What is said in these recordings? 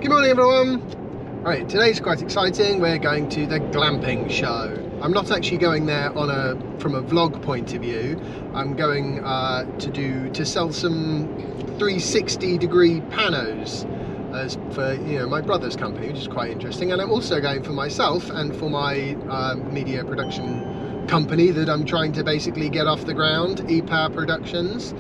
Good morning everyone. Right, today's quite exciting. We're going to the Glamping show. I'm not actually going there from a vlog point of view. I'm going to sell some 360-degree panos as for my brother's company, which is quite interesting. And I'm also going for myself and for my media production company that I'm trying to basically get off the ground, ePower Productions.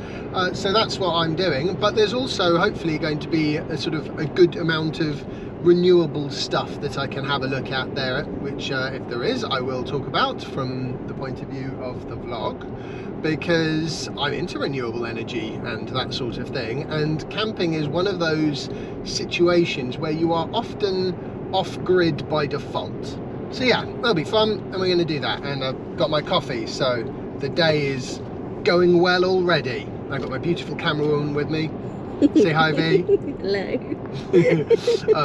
So that's what I'm doing. But there's also hopefully going to be a sort of a good amount of renewable stuff that I can have a look at there, which if there is, I will talk about from the point of view of the vlog, because I'm into renewable energy and that sort of thing, and camping is one of those situations where you are often off-grid by default. So yeah, that'll be fun, and we're going to do that. And I've got my coffee, so the day is going well already. I've got my beautiful camera woman with me. Say hi, V. Hello.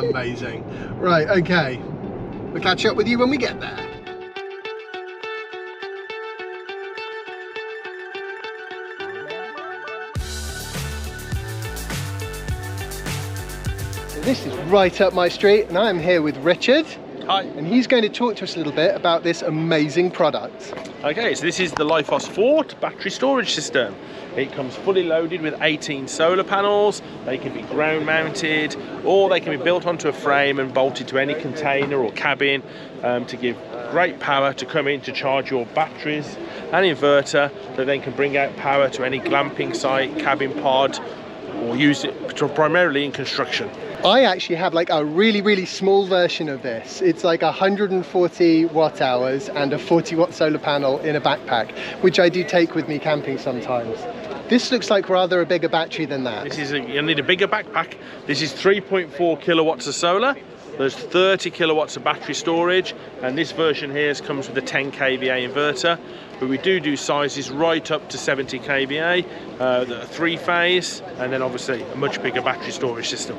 Amazing. Right, okay. We'll catch up with you when we get there. So this is right up my street, and I'm here with Richard. Hi. And he's going to talk to us a little bit about this amazing product. Okay, so this is the Lifos 4 battery storage system. It comes fully loaded with 18 solar panels. They can be ground mounted, or they can be built onto a frame and bolted to any container or cabin to give great power to come in to charge your batteries and inverter that then can bring out power to any glamping site, cabin pod, or use it primarily in construction. I actually have like a really small version of this. It's like 140 watt hours and a 40 watt solar panel in a backpack, which I do take with me camping sometimes. This looks like rather a bigger battery than that. This is you'll need a bigger backpack. This is 3.4 kilowatts of solar. There's 30 kilowatts of battery storage, and this version here comes with a 10 kVA inverter. But we do sizes right up to 70 kVA, that are 3-phase, and then obviously a much bigger battery storage system.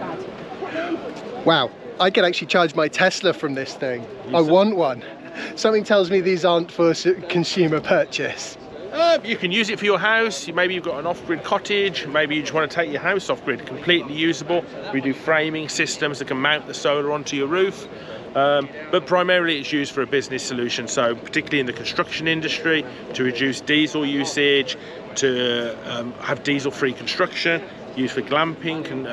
Wow, I could actually charge my Tesla from this thing. I want one. Something tells me these aren't for consumer purchase. You can use it for your house. Maybe you've got an off-grid cottage. Maybe you just want to take your house off-grid. Completely usable. We do framing systems that can mount the solar onto your roof. But primarily it's used for a business solution. So particularly in the construction industry, to reduce diesel usage, to have diesel-free construction. Used for glamping and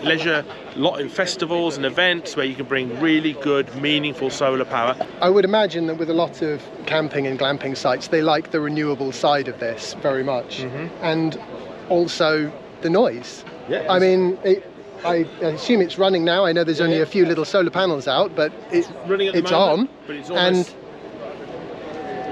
leisure, in festivals and events where you can bring really good, meaningful solar power. I would imagine that with a lot of camping and glamping sites, they like the renewable side of this very much, and also the noise. Yeah, I mean, I assume it's running now. I know there's only a few little solar panels out, but it's running at the moment, on, but it's almost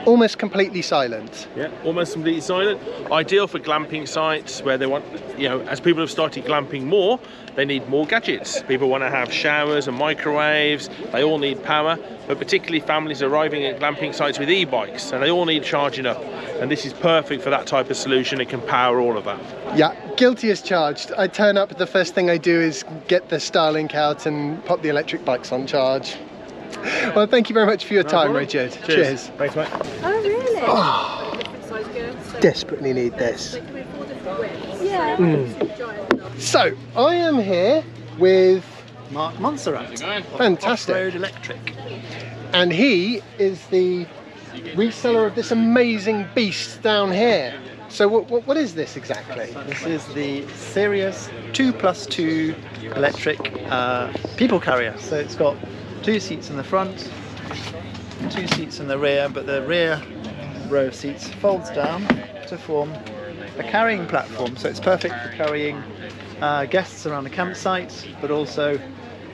almost completely silent. Yeah, almost completely silent. Ideal for glamping sites where they want, as people have started glamping more, they need more gadgets. People want to have showers and microwaves. They all need power, but particularly families arriving at glamping sites with e-bikes, and they all need charging up. And this is perfect for that type of solution. It can power all of that. Yeah, guilty as charged. I turn up, the first thing I do is get the Starlink out and pop the electric bikes on charge. Well, thank you very much for your time, Richard. Cheers. Thanks, mate. Oh, really? Oh, desperately need this. Yeah. So, I am here with Mark Montserrat. Fantastic. Off-road Electric. And he is the reseller of this amazing beast down here. So what is this exactly? This is the Sirius 2+2 electric people carrier. So it's got 2 seats in the front, 2 seats in the rear, but the rear row of seats folds down to form a carrying platform. So it's perfect for carrying guests around a campsite, but also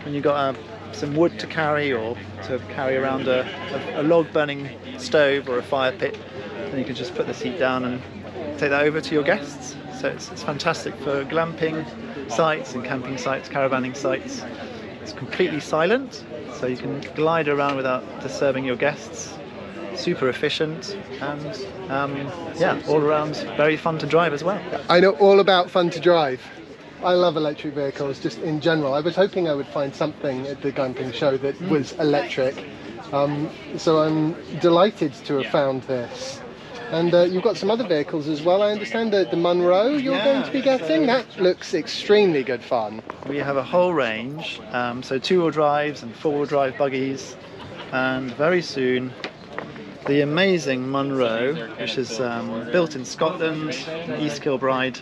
when you've got some wood to carry, or to carry around a log burning stove or a fire pit, then you can just put the seat down and take that over to your guests. So it's fantastic for glamping sites and camping sites, caravanning sites. It's completely silent, so you can glide around without disturbing your guests. Super efficient, and yeah, all around very fun to drive as well. I know all about fun to drive. I love electric vehicles just in general. I was hoping I would find something at the Glamping show that was electric. So I'm delighted to have found this. And you've got some other vehicles as well. I understand that the Munro you're going to be getting. That looks extremely good fun. We have a whole range, so two-wheel drives and four-wheel drive buggies, and very soon the amazing Munro, which is built in Scotland, East Kilbride.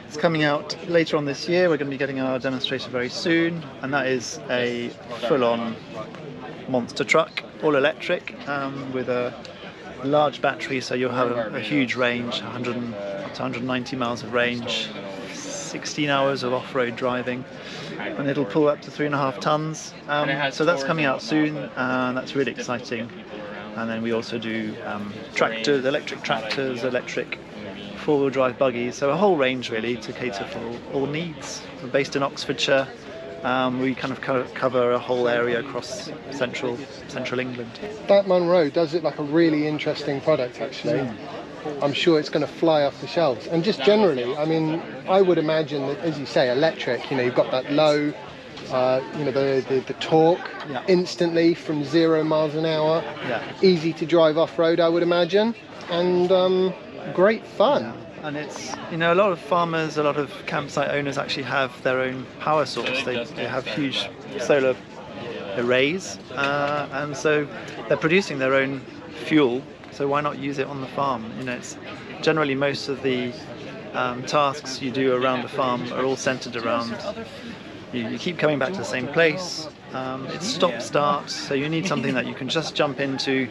It's coming out later on this year. We're going to be getting our demonstrator very soon, and that is a full-on monster truck, all electric, with a large battery, so you'll have a huge range, 100 to 190 miles of range, 16 hours of off-road driving, and it'll pull up to 3.5 tons. So that's coming out soon, and that's really exciting. And then we also do tractors, electric four-wheel drive buggies, so a whole range really to cater for all needs. We're based in Oxfordshire. We kind of cover a whole area across central England. That Munro does look like a really interesting product, actually. I'm sure it's going to fly off the shelves. And just generally, I mean, I would imagine that, as you say, electric, you've got that low, the torque instantly from 0 miles an hour. Yeah. Easy to drive off-road, I would imagine. And great fun. Yeah. And it's, a lot of farmers, a lot of campsite owners actually have their own power source. They have huge solar arrays, and so they're producing their own fuel. So why not use it on the farm? It's generally most of the tasks you do around the farm are all centered around. You keep coming back to the same place. It's stop-start, so you need something that you can just jump into,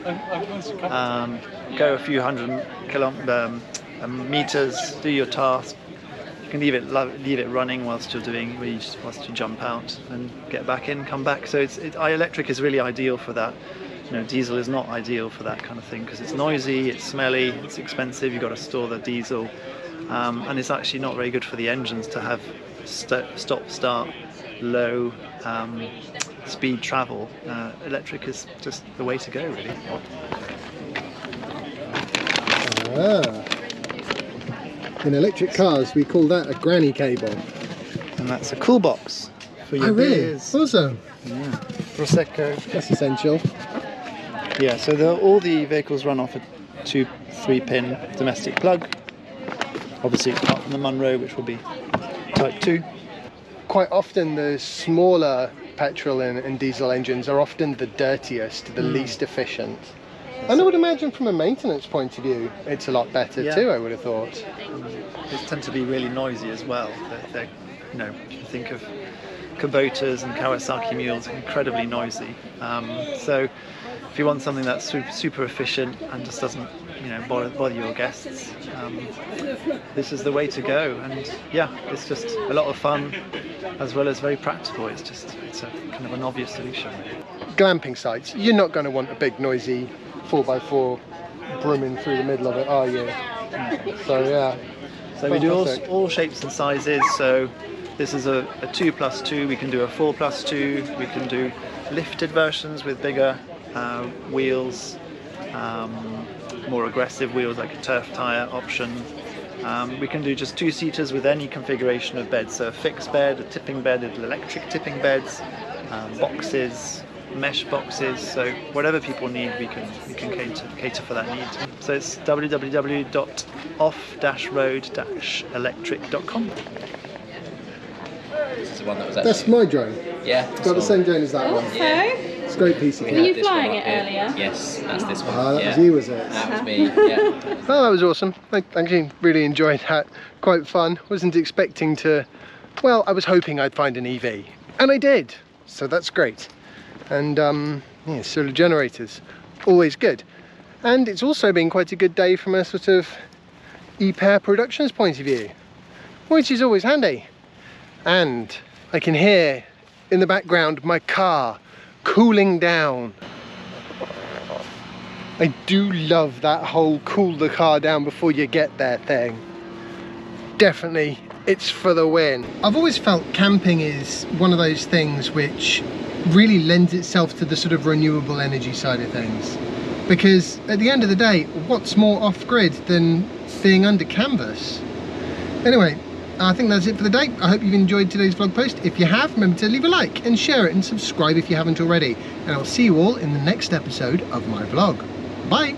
go a few hundred meters, do your task. You can leave it running whilst you jump out and get back in, come back. So electric is really ideal for that. Diesel is not ideal for that kind of thing because it's noisy, it's smelly, it's expensive. You've got to store the diesel, and it's actually not very good for the engines to have stop-start, low speed travel. Electric is just the way to go, really. In electric cars, we call that a granny cable. And that's a cool box for your beers. Awesome. Yeah. Prosecco. That's essential. Yeah, so all the vehicles run off a 2-3-pin domestic plug. Obviously, apart from the Munro, which will be Type 2. Quite often, the smaller petrol and diesel engines are often the dirtiest, the least efficient. And I would imagine from a maintenance point of view, it's a lot better too, I would have thought. They tend to be really noisy as well. They're you think of Kubotas and Kawasaki mules, incredibly noisy. So if you want something that's super efficient and just doesn't bother your guests, this is the way to go. And yeah, it's just a lot of fun as well as very practical. It's a kind of an obvious solution. Glamping sites, you're not going to want a big noisy 4x4 brimming through the middle of it, are you? So yeah. So we do all shapes and sizes. So this is a 2+2. We can do a 4+2. We can do lifted versions with bigger wheels, more aggressive wheels like a turf tyre option. We can do just 2-seaters with any configuration of bed. So a fixed bed, a tipping bed, electric tipping beds, boxes, mesh boxes, so whatever people need, we can cater for that need. So it's www.off-road-electric.com. This is the one that was actually... That's my drone. Yeah. Got the same drone as that one. Yeah. It's a great piece of Were kit. you flying it earlier? Yes, that's this one. Ah, that was you, was it? That was me, yeah. Oh, that was awesome. I actually really enjoyed that. Quite fun. Wasn't expecting to... Well, I was hoping I'd find an EV. And I did. So that's great. And solar generators, always good. And it's also been quite a good day from a sort of e-pair productions point of view, which is always handy. And I can hear in the background my car cooling down. I do love that whole cool the car down before you get there thing. Definitely, it's for the win. I've always felt camping is one of those things which really lends itself to the sort of renewable energy side of things, because at the end of the day, what's more off-grid than being under canvas? Anyway, I think that's it for the day. I hope you've enjoyed today's vlog post. If you have, remember to leave a like and share it and subscribe if you haven't already, and I'll see you all in the next episode of my vlog. Bye.